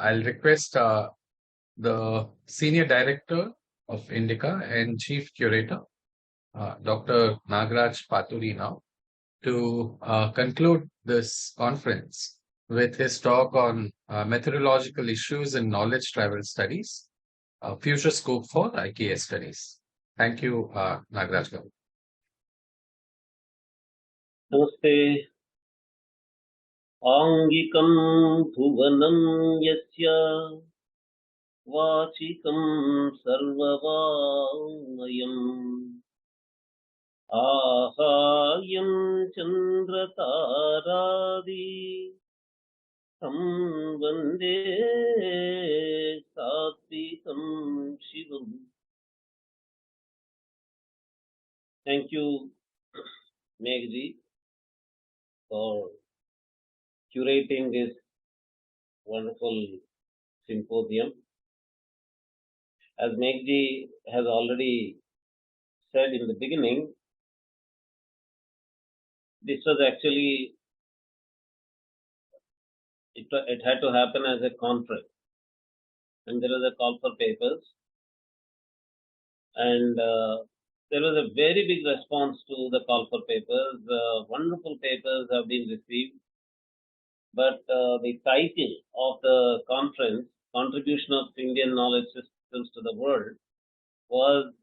I'll request the Senior Director of Indica and Chief Curator, Dr. Nagaraj Paturi now, to conclude this conference with his talk on methodological issues in knowledge travel studies, future scope for IKS studies. Thank you, Nagaraj Garu. Namaste. Angikam bhuvanam yasya vachikam sarvavamayam ahayam chandrataradi tam vande satvikam shivam. Thank you, Megji, for curating this wonderful symposium. As Megji has already said in the beginning, this was actually, it had to happen as a conference, and there was a call for papers, and there was a very big response to the call for papers. Wonderful papers have been received. But the title of the conference, Contribution of Indian Knowledge Systems to the World, was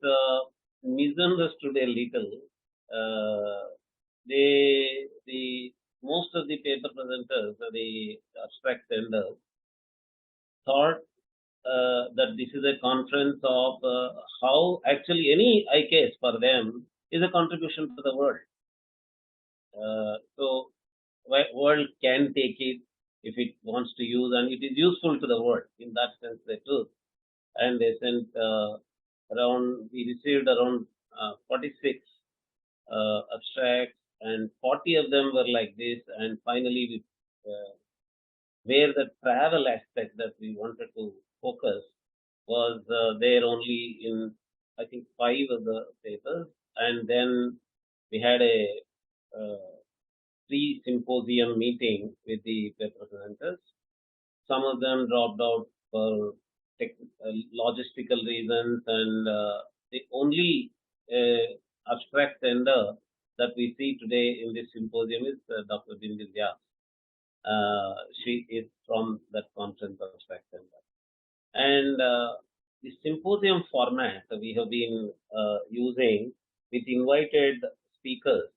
misunderstood a little. Most of the paper presenters, the abstract senders, thought that this is a conference of how actually any IKS for them is a contribution to the world. So world can take it if it wants to use, and it is useful to the world. In that sense, they took, and they sent we received around 46 abstracts, and 40 of them were like this. And finally, where the travel aspect that we wanted to focus was there only in, I think, 5 of the papers, and then we had a pre-symposium meeting with the paper presenters. Some of them dropped out for logistical reasons, and the only abstract sender that we see today in this symposium is Dr. Bindil. She is from that conference abstract sender. And the symposium format we have been using with invited speakers.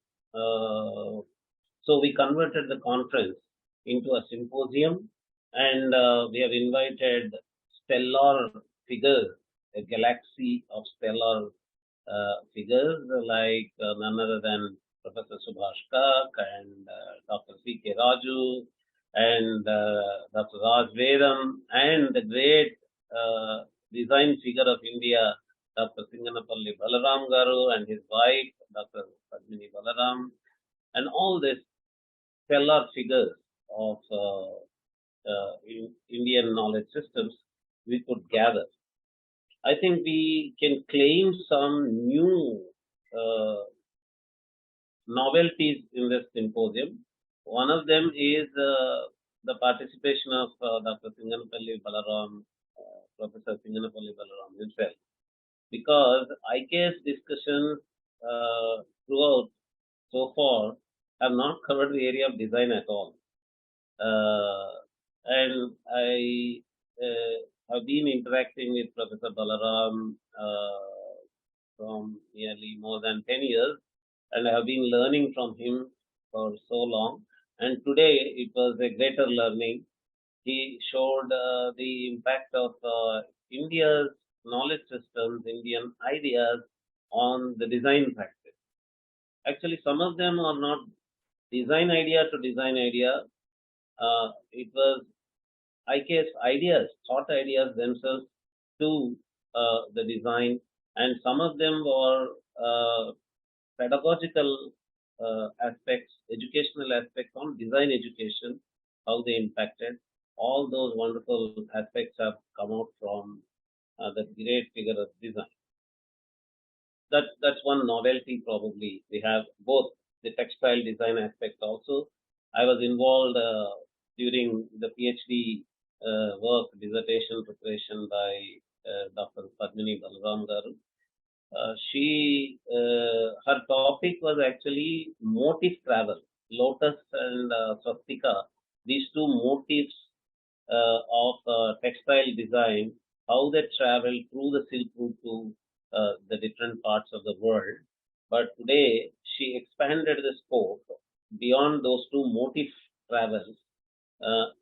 So we converted the conference into a symposium, and we have invited stellar figures, a galaxy of stellar figures like none other than Professor Subhash Kak and Dr. C.K. Raju and Dr. Raj Vedam, and the great design figure of India, Dr. Singanapalli Balaram Garu and his wife, Dr. Padmini Balaram, and all these stellar figures of Indian knowledge systems we could gather. I think we can claim some new novelties in this symposium. One of them is the participation of Dr. Singanapalli Balaram, Professor Singanapalli Balaram himself, because IKS discussions throughout so far have not covered the area of design at all. And I have been interacting with Professor Balaram from nearly more than 10 years, and I have been learning from him for so long. And today it was a greater learning. He showed the impact of India's knowledge systems, Indian ideas on the design practice. Actually, some of them are not design idea to design idea. It was IKS ideas, thought ideas themselves to the design, and some of them were pedagogical aspects, educational aspects on design education, how they impacted. All those wonderful aspects have come out from the great figure of design. That's one novelty probably. We have both the textile design aspect also. I was involved during the PhD work, dissertation preparation by Dr. Padmini Balaram Garu. Her topic was actually motif travel, lotus and swastika, these two motifs of textile design, how they travel through the Silk Route to the different parts of the world. But today she expanded the scope beyond those two motif travels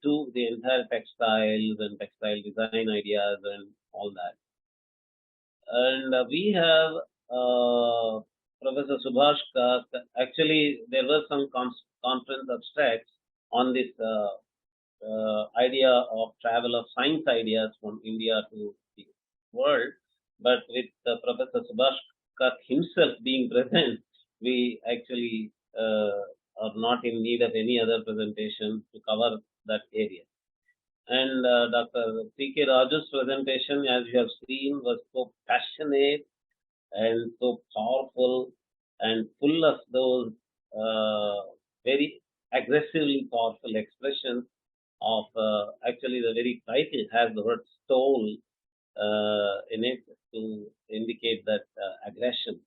to the entire textiles and textile design ideas and all that. And we have Professor Subhash Kak. Actually, there were some conference abstracts on this idea of travel of science ideas from India to the world. But with Professor Subhash Kak himself being present, we actually are not in need of any other presentation to cover that area. And Dr. C.K. Raju's presentation, as you have seen, was so passionate and so powerful and full of those very aggressively powerful expressions of actually the very title has the word stole in it to indicate that aggression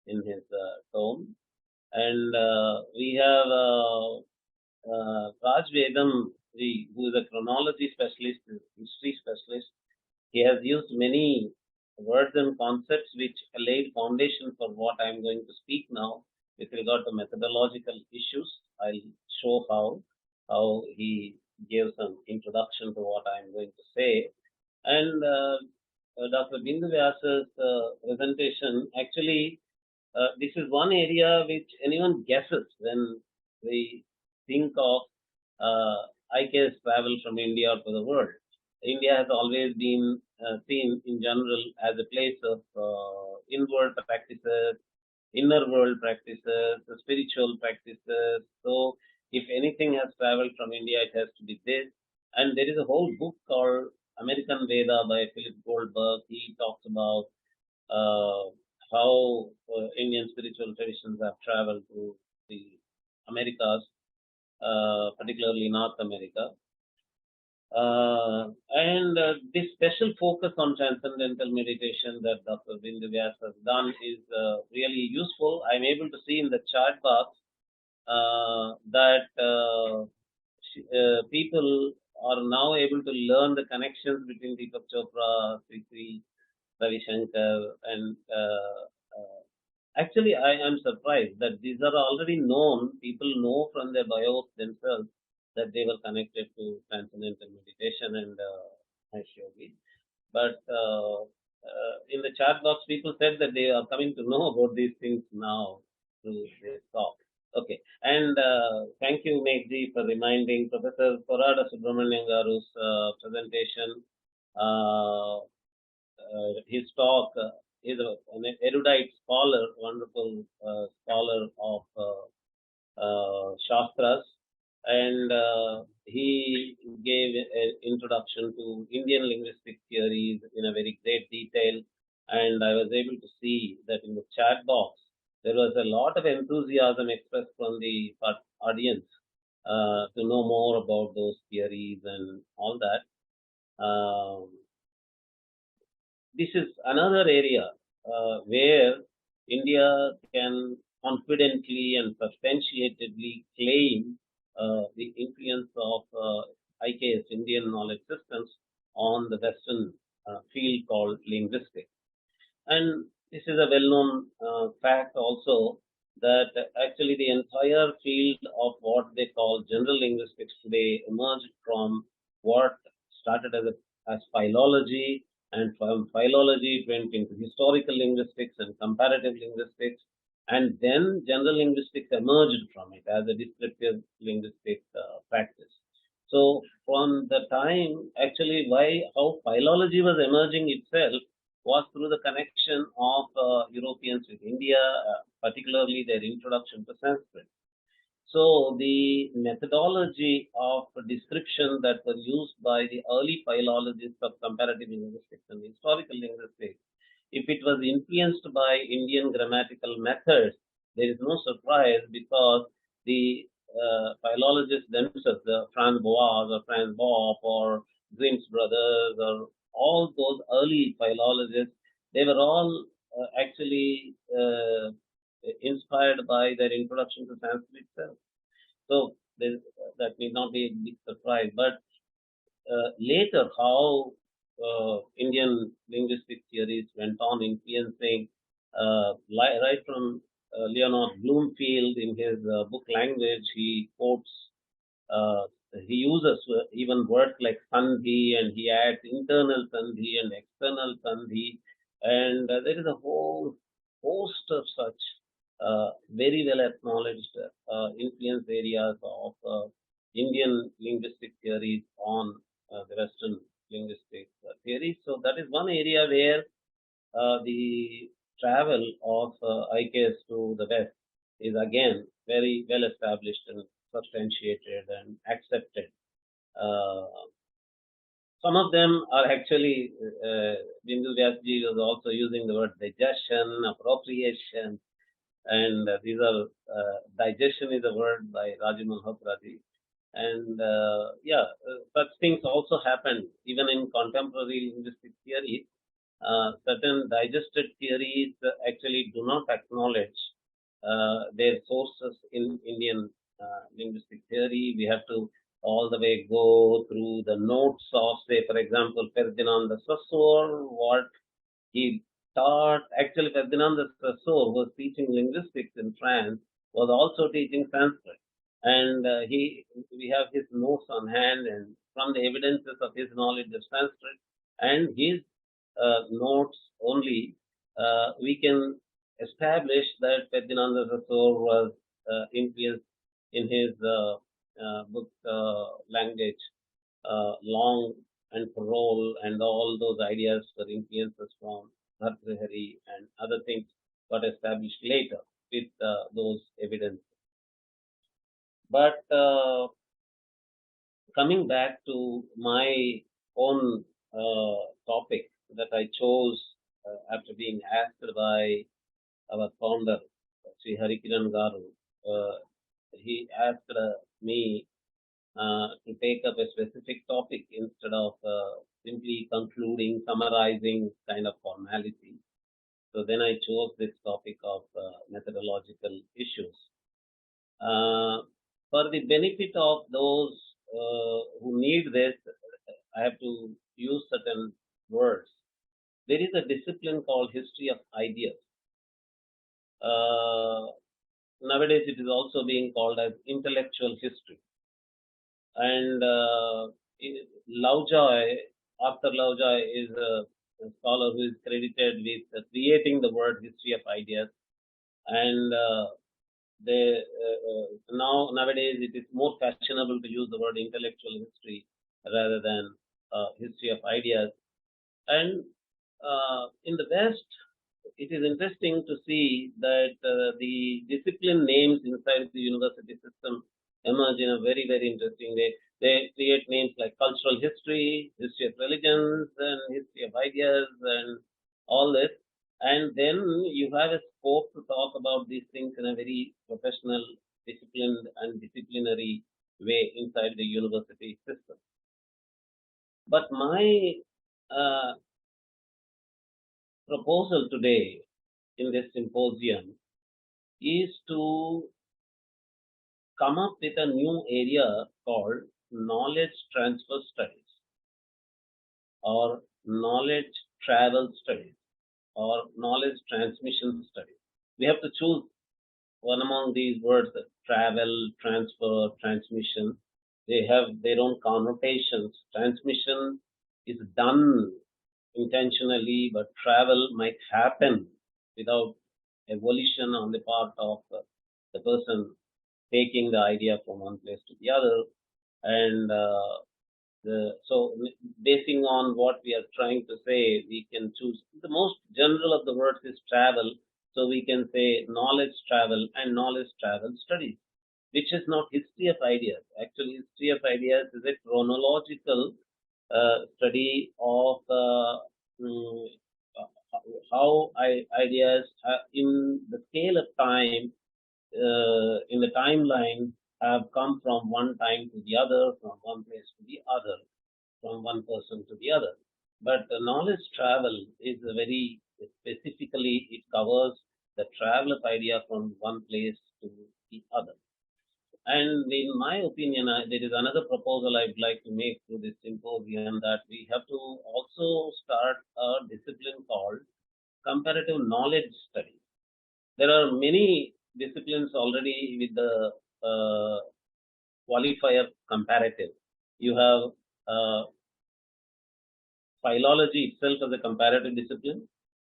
in his tone. And we have Raj Vedam, who is a chronology specialist, history specialist. He has used many words and concepts which laid foundation for what I am going to speak now with regard to methodological issues. I'll show how he gave some introduction to what I am going to say. And Dr. Bindu Vyasa's presentation, actually, this is one area which anyone guesses when we think of IKS travel from India to the world. India has always been seen in general as a place of inward practices, inner world practices, spiritual practices. So if anything has traveled from India, it has to be this. And there is a whole book called American Veda by Philip Goldberg. He talks about how Indian spiritual traditions have traveled to the Americas, particularly North America. And this special focus on transcendental meditation that Dr. Bindu Vyas has done is really useful. I'm able to see in the chat box that people are now able to learn the connections between Deepak Chopra, Sri Ravi Shankar, and actually I am surprised that these are already known. People know from their bios themselves that they were connected to transcendental meditation and Yogi. But in the chat box, people said that they are coming to know about these things now through this talk. Okay, and thank you, Megji, for reminding Professor Porada Subramanian Garu's presentation. His talk is an erudite scholar, wonderful scholar of Shastras, and he gave an introduction to Indian linguistic theories in a very great detail. And I was able to see that in the chat box, there was a lot of enthusiasm expressed from the audience to know more about those theories and all that. This is another area where India can confidently and substantiatedly claim the influence of IKS, Indian knowledge systems, on the Western field called linguistics. And this is a well-known fact also that actually the entire field of what they call general linguistics today emerged from what started as philology, and from philology it went into historical linguistics and comparative linguistics, and then general linguistics emerged from it as a descriptive linguistic practice. So from the time, actually, how philology was emerging itself was through the connection of Europeans with India, particularly their introduction to Sanskrit. So the methodology of description that were used by the early philologists of comparative linguistics and historical linguistics, if it was influenced by Indian grammatical methods, there is no surprise, because the philologists themselves, the Franz Boas or Franz Bopp or Grimm's brothers, or all those early philologists, they were all actually inspired by their introduction to Sanskrit itself. So that may not be a big surprise. But later, how Indian linguistic theories went on influencing, right from Leonard Bloomfield in his book Language, he quotes, uh, he uses even words like sandhi, and he adds internal sandhi and external sandhi, and there is a whole host of such very well acknowledged influence areas of Indian linguistic theories on the Western linguistic theories. So that is one area where the travel of IKS to the West is again very well established and substantiated and accepted. Uh, some of them are actually, Bindu Vyasji was also using the word digestion, appropriation, and these are, digestion is a word by Raju Mahaprati. And such things also happen even in contemporary linguistic theory. Certain digested theories actually do not acknowledge their sources in Indian linguistic theory. We have to all the way go through the notes of, say, for example, Ferdinand de Saussure, what he taught. Actually, Ferdinand de Saussure was teaching linguistics in France, was also teaching Sanskrit. And we have his notes on hand, and from the evidences of his knowledge of Sanskrit and his notes only, we can establish that Ferdinand de Saussure was influenced in his book Language, Long and Parole, and all those ideas were influences from Bhartrihari and other things got established later with those evidence. But coming back to my own topic that I chose after being asked by our founder, Sri Harikiran Garu, he asked me to take up a specific topic instead of simply concluding, summarizing kind of formality. So then I chose this topic of methodological issues. For the benefit of those who need this, I have to use certain words. There is a discipline called history of ideas. Nowadays, it is also being called as intellectual history. And Lovejoy, Arthur Lovejoy, is a scholar who is credited with creating the word history of ideas. And nowadays it is more fashionable to use the word intellectual history rather than history of ideas. And in the West, it is interesting to see that the discipline names inside the university system emerge in a very, very interesting way. They create names like cultural history, history of religions, and history of ideas, and all this. And then you have a scope to talk about these things in a very professional, disciplined, and disciplinary way inside the university system. But my proposal today in this symposium is to come up with a new area called knowledge transfer studies, or knowledge travel studies, or knowledge transmission studies. We have to choose one among these words: travel, transfer, transmission. They have their own connotations. Transmission is done intentionally, but travel might happen without a volition on the part of the person taking the idea from one place to the other. And so basing on what we are trying to say, we can choose the most general of the words is travel. So we can say knowledge travel and knowledge travel studies, which is not history of ideas. Actually, history of ideas is a chronological study of how ideas in the scale of time, in the timeline, have come from one time to the other, from one place to the other. from one person to the other. But knowledge travel is a very specifically, it covers the traveler's idea from one place to the other. And in my opinion, there is another proposal I would like to make through this symposium, that we have to also start a discipline called comparative knowledge study. There are many disciplines already with the qualifier comparative. You have philology itself as a comparative discipline,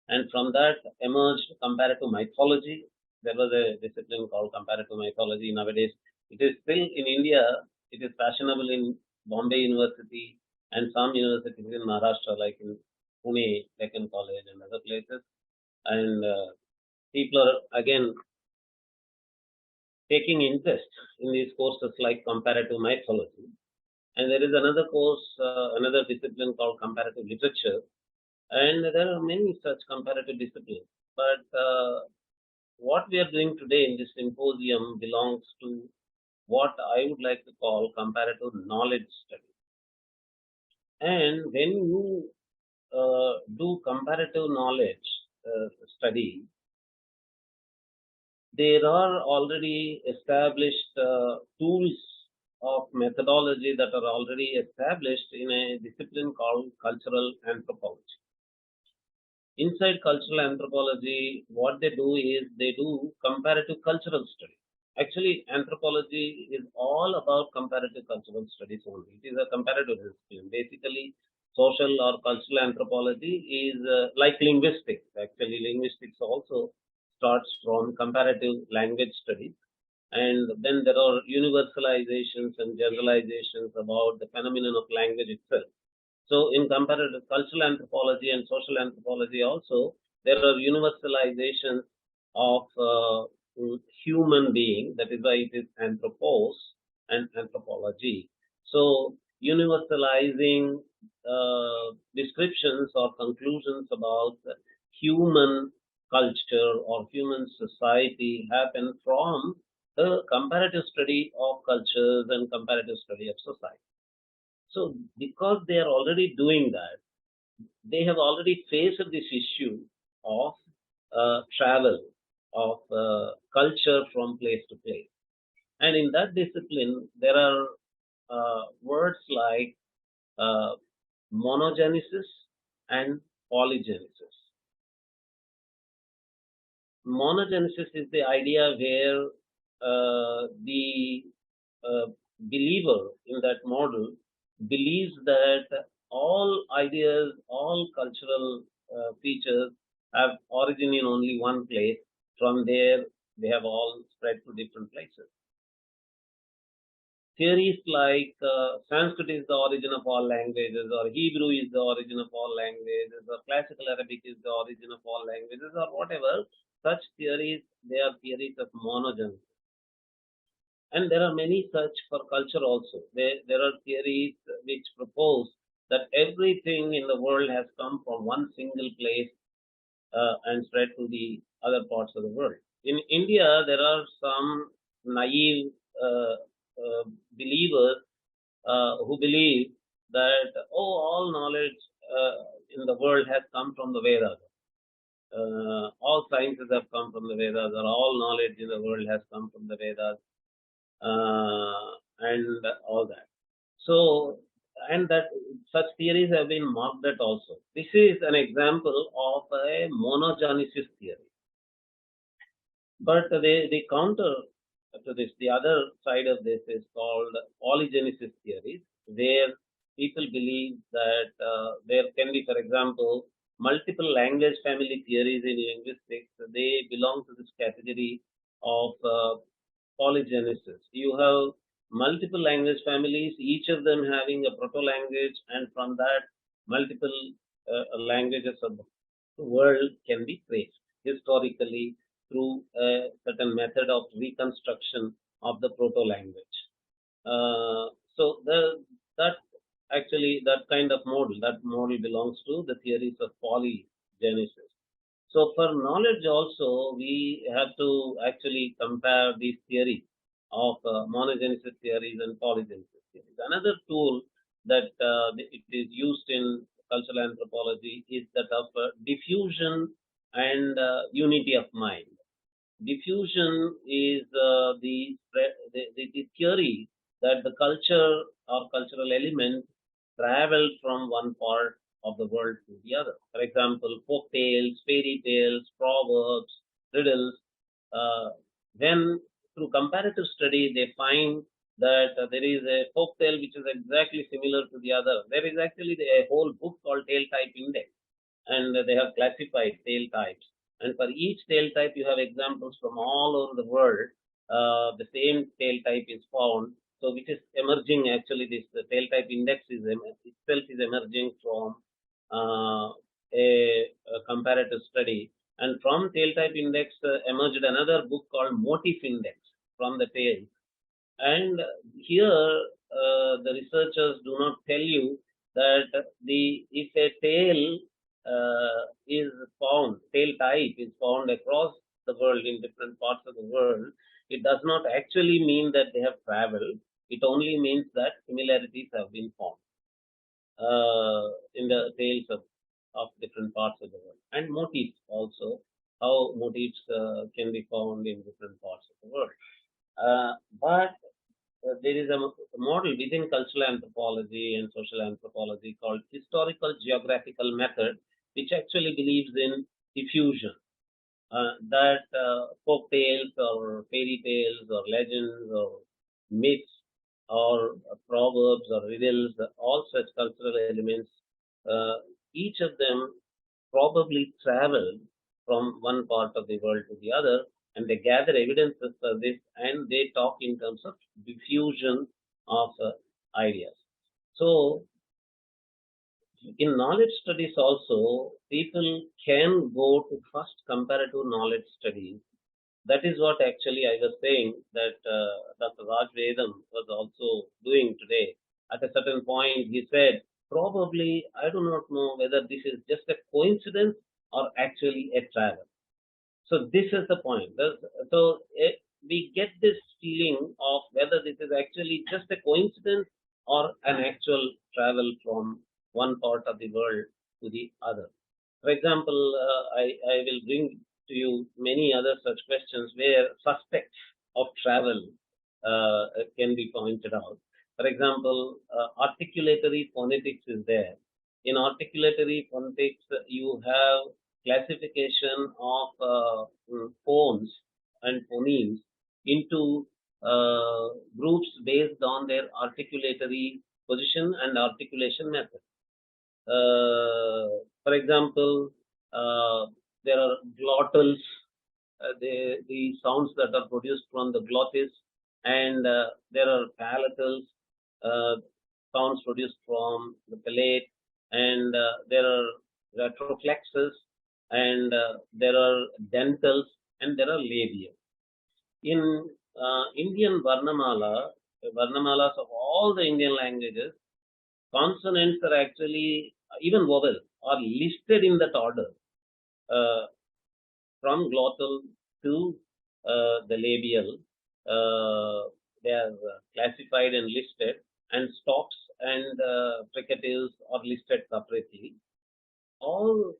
and from that emerged comparative mythology. There was a discipline called comparative mythology. Nowadays, it is still in India, it is fashionable in Bombay University and some universities in Maharashtra, like in Pune, Deccan College, and other places. And people are again taking interest in these courses like comparative mythology. And there is another course, another discipline called comparative literature. And there are many such comparative disciplines. But what we are doing today in this symposium belongs to what I would like to call comparative knowledge study. And when you do comparative knowledge study, there are already established tools of methodology that are already established in a discipline called cultural anthropology. Inside cultural anthropology, what they do is they do comparative cultural study. Actually, anthropology is all about comparative cultural studies only. It is a comparative discipline. Basically, social or cultural anthropology is like linguistics. Actually, linguistics also starts from comparative language studies. And then there are universalizations and generalizations about the phenomenon of language itself. So in comparative cultural anthropology and social anthropology also, there are universalizations of human being. That is why it is anthropos and anthropology. So universalizing descriptions or conclusions about human culture or human society happen from the comparative study of cultures and comparative study of society. So because they are already doing that, they have already faced this issue of travel, of culture from place to place. And in that discipline, there are words like monogenesis and polygenesis. Monogenesis is the idea where the believer in that model believes that all ideas, all cultural features have origin in only one place. From there, they have all spread to different places. Theories like Sanskrit is the origin of all languages, or Hebrew is the origin of all languages, or classical Arabic is the origin of all languages, or whatever, such theories, they are theories of monogenesis. And there are many such for culture also. There are theories which propose that everything in the world has come from one single place and spread to the other parts of the world. In India, there are some naive believers who believe that, all knowledge in the world has come from the Vedas. All sciences have come from the Vedas, or all knowledge in the world has come from the Vedas. And all that. So, and that such theories have been mocked at also. This is an example of a monogenesis theory. But the counter to this, the other side of this is called polygenesis theories, where people believe that there can be, for example, multiple language family theories in linguistics. They belong to this category of polygenesis. You have multiple language families, each of them having a proto-language, and from that, multiple languages of the world can be traced historically through a certain method of reconstruction of the proto-language. So that actually, that kind of model, that model belongs to the theories of polygenesis. So for knowledge also, we have to actually compare these theories of monogenesis theories and polygenesis theories. Another tool that it is used in cultural anthropology is that of diffusion and unity of mind. Diffusion is the theory that the culture or cultural element travel from one part of the world to the other. For example, folk tales, fairy tales, proverbs, riddles. Uh, when through comparative study they find that there is a folk tale which is exactly similar to the other. There is actually a whole book called Tale Type Index, and they have classified tail types. And for each tail type, you have examples from all over the world. The same tail type is found. So, which is emerging actually, this the tail type index itself is emerging from a comparative study. And from tail type index emerged another book called motif index from the tail. And here, the researchers do not tell you that if a tail is found, tail type is found across the world in different parts of the world, it does not actually mean that they have traveled. It only means that similarities have been found in the tails of different parts of the world, and motifs also, how motifs can be found in different parts of the world. But there is a model within cultural anthropology and social anthropology called historical geographical method, which actually believes in diffusion. That folk tales or fairy tales or legends or myths or proverbs or riddles, all such cultural elements, uh, each of them probably travel from one part of the world to the other, and they gather evidences for this, and they talk in terms of diffusion of ideas. So, in knowledge studies also, people can go to first comparative knowledge studies. That is what actually I was saying that Dr. Raj Vedam was also doing today. At a certain point, he said, probably, I do not know whether this is just a coincidence or actually a travel. So this is the point. So we get this feeling of whether this is actually just a coincidence or an actual travel from one part of the world to the other. For example, I will bring to you many other such questions where suspects of travel can be pointed out. For example, articulatory phonetics is there. In articulatory phonetics, you have classification of phones and phonemes into groups based on their articulatory position and articulation method. For example, there are glottals, the sounds that are produced from the glottis, and there are palatals, uh, sounds produced from the palate, and there are retroflexes, and there are dentals, and there are labia. In Indian Varnamalas of all the Indian languages, consonants are actually, even vowels, are listed in that order uh, from glottal to the labial. They are classified and listed, and stops and fricatives are listed separately. All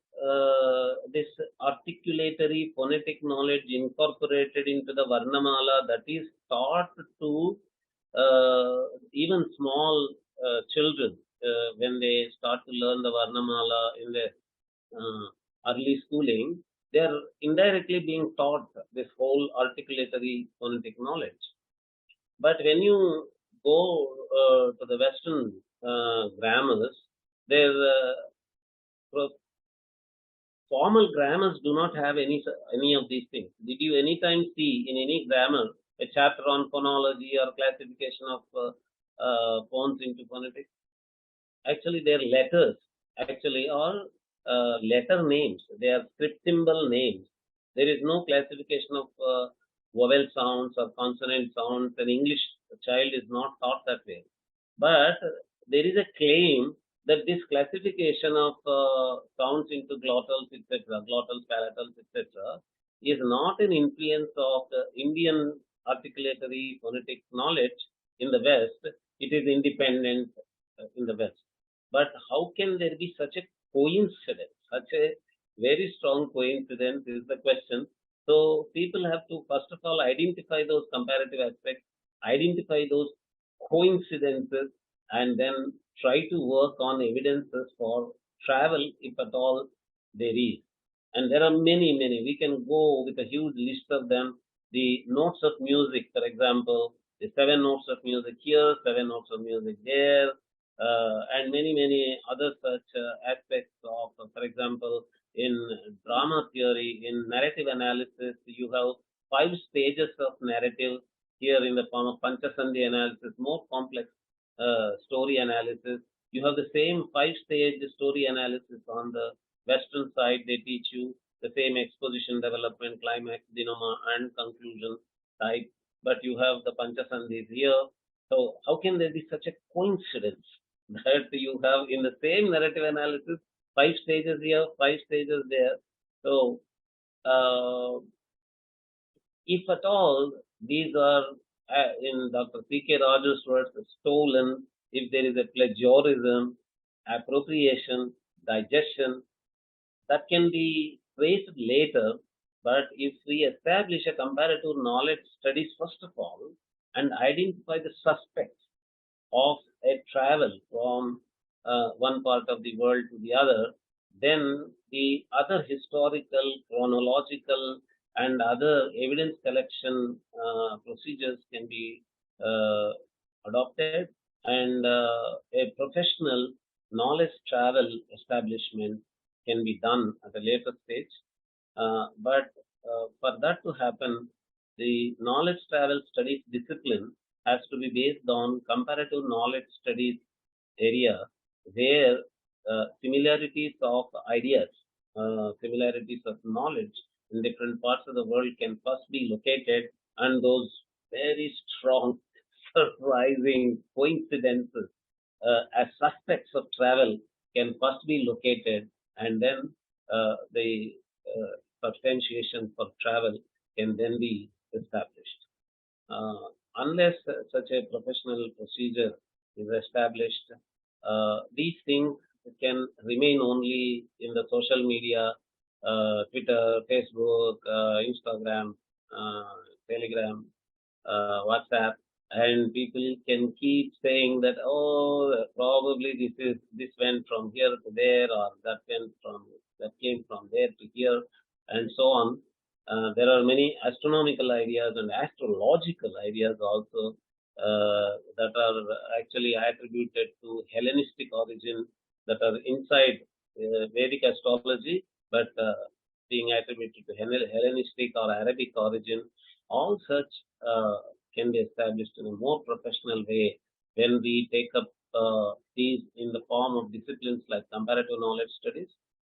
this articulatory phonetic knowledge incorporated into the Varnamala, that is taught to even small children when they start to learn the Varnamala in the early schooling, they are indirectly being taught this whole articulatory phonetic knowledge. But when you go to the Western grammars, their formal grammars do not have any of these things. Did you anytime see in any grammar a chapter on phonology or classification of phones into phonetics? Actually, they are letters. Actually, or letter names. They are script symbol names. There is no classification of vowel sounds or consonant sounds. An English child is not taught that way. But there is a claim that this classification of sounds into glottals, etc., glottals, palatals, etc., is not an influence of the Indian articulatory phonetic knowledge in the West. It is independent in the West. But how can there be such a coincidence? Such a very strong coincidence is the question. So people have to first of all identify those comparative aspects, identify those coincidences, and then try to work on evidences for travel if at all there is. And there are many, many. We can go with a huge list of them. The notes of music, for example, the seven notes of music here, seven notes of music there, and many, many other such aspects of, for example, in drama theory, in narrative analysis, you have five stages of narrative here in the form of Panchasandhi analysis, more complex story analysis. You have the same five-stage story analysis on the Western side. They teach you the same exposition, development, climax, denouement, and conclusion type. But you have the Panchasandhis here. So how can there be such a coincidence that you have in the same narrative analysis five stages here, five stages there? So if at all these are, in Dr. C.K. Raj's words, stolen, if there is a plagiarism, appropriation, digestion, that can be traced later. But if we establish a comparative knowledge studies first of all and identify the suspects of a travel from one part of the world to the other, then the other historical, chronological, and other evidence collection procedures can be uh, adopted, and a professional knowledge travel establishment can be done at a later stage. But for that to happen, the knowledge travel studies discipline has to be based on comparative knowledge studies area where similarities of ideas, similarities of knowledge in different parts of the world can first be located, and those very strong, surprising coincidences as suspects of travel can first be located, and then the substantiation for travel can then be established. Unless such a professional procedure is established, these things can remain only in the social media, Twitter, Facebook, Instagram, Telegram, WhatsApp, and people can keep saying that, oh, probably this went from here to there, or that came from there to here, and so on. There are many astronomical ideas and astrological ideas also that are actually attributed to Hellenistic origin, that are inside Vedic astrology, but being attributed to Hellenistic or Arabic origin. All such can be established in a more professional way when we take up these in the form of disciplines like comparative knowledge studies,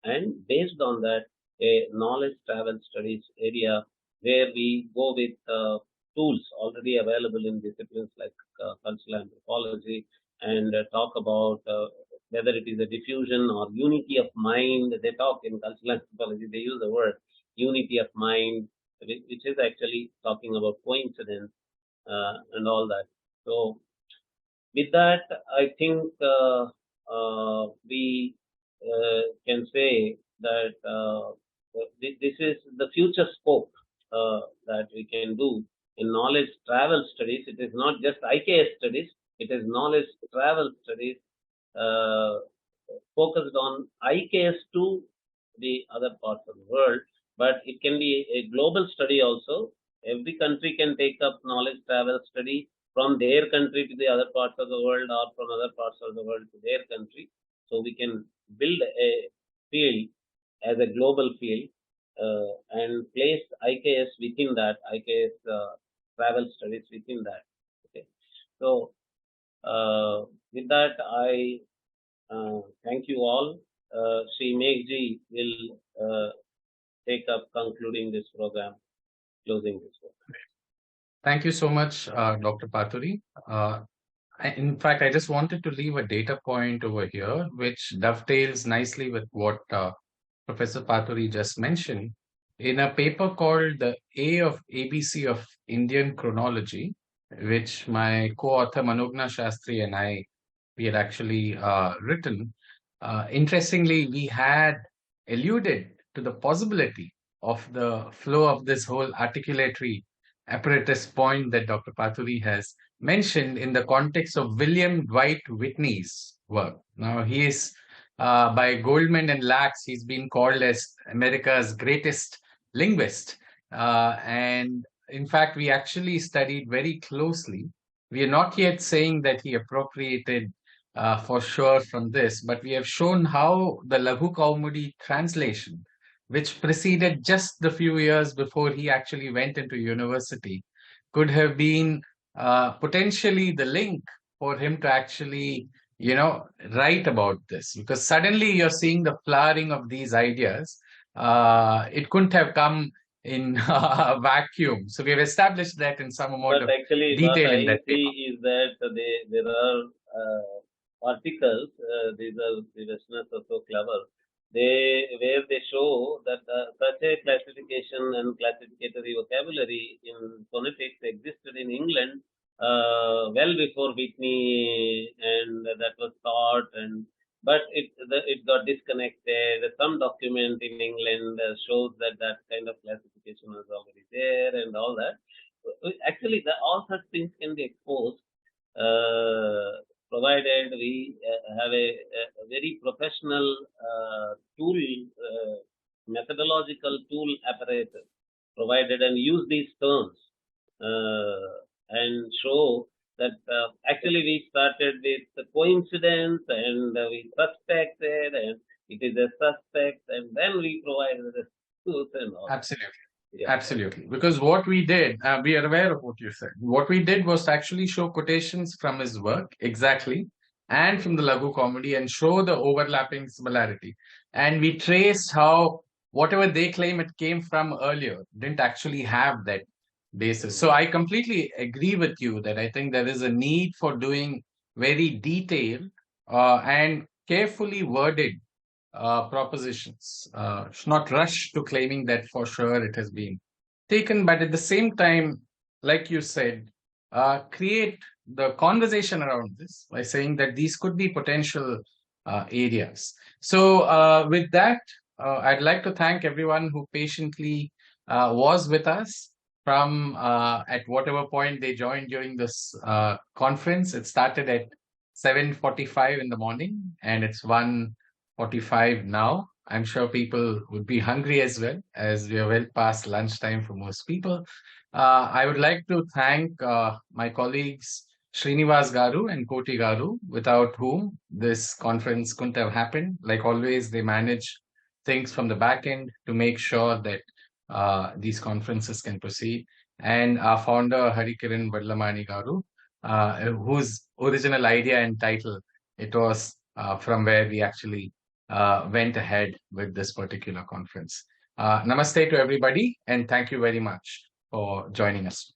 and based on that, a knowledge travel studies area where we go with tools already available in disciplines like cultural anthropology, and talk about whether it is a diffusion or unity of mind. They talk in cultural anthropology, they use the word unity of mind, which is actually talking about coincidence and all that. So with that, I think we can say that this is the future scope that we can do in knowledge travel studies. It is not just IKS studies, it is knowledge travel studies focused on IKS to the other parts of the world, but it can be a global study also. Every country can take up knowledge travel study from their country to the other parts of the world, or from other parts of the world to their country. So we can build a field as a global field and place IKS within that, IKS travel studies within that. Okay. So with that, I thank you all. Sri Meghji will take up concluding this program, closing this program. Thank you so much, Dr. Paturi. In fact, I just wanted to leave a data point over here, which dovetails nicely with what Professor Paturi just mentioned. In a paper called The A of ABC of Indian Chronology, which my co-author Manogna Shastri and I we had actually written, interestingly, we had alluded to the possibility of the flow of this whole articulatory apparatus point that Dr. Paturi has mentioned in the context of William Dwight Whitney's work. Now, he is by Goldman and Lax, he's been called as America's greatest linguist. And in fact, we actually studied very closely. We are not yet saying that he appropriated for sure from this, but we have shown how the Laghu Kaumudi translation, which preceded just the few years before he actually went into university, could have been potentially the link for him to actually, write about this. Because suddenly you're seeing the flowering of these ideas. It couldn't have come in a vacuum. So we have established that in some amount of actually, detail what in that I see paper. is that there are articles. These are the Westerners are so clever. Where they show that such a classification and classificatory vocabulary in phonetics existed in England well before Whitney, and that was taught, but it got disconnected. Some document in England shows that kind of classification was already there and all that. Actually, all such things can be exposed, provided we have a very professional tool, methodological tool apparatus provided, and use these terms and show that actually we started with the coincidence, and we suspected, and it is a suspect, and then we provided the truth and all. Absolutely. Yeah. Absolutely. Because what we did, we are aware of what you said. What we did was to actually show quotations from his work, exactly, and from the Laghu comedy, and show the overlapping similarity. And we traced how whatever they claim it came from earlier didn't actually have that basis. So I completely agree with you that I think there is a need for doing very detailed and carefully worded propositions. Should not rush to claiming that for sure it has been taken, but at the same time, like you said, create the conversation around this by saying that these could be potential areas. So, with that, I'd like to thank everyone who patiently was with us from at whatever point they joined during this conference. It started at 7:45 in the morning, and it's 1:45 now. I'm sure people would be hungry as well, as we are well past lunchtime for most people. I would like to thank my colleagues Srinivas Garu and Koti Garu, without whom this conference couldn't have happened. Like always, they manage things from the back end to make sure that these conferences can proceed. And our founder, Harikiran Vadlamani Garu, whose original idea and title, it was from where we actually went ahead with this particular conference. Namaste to everybody, and thank you very much for joining us.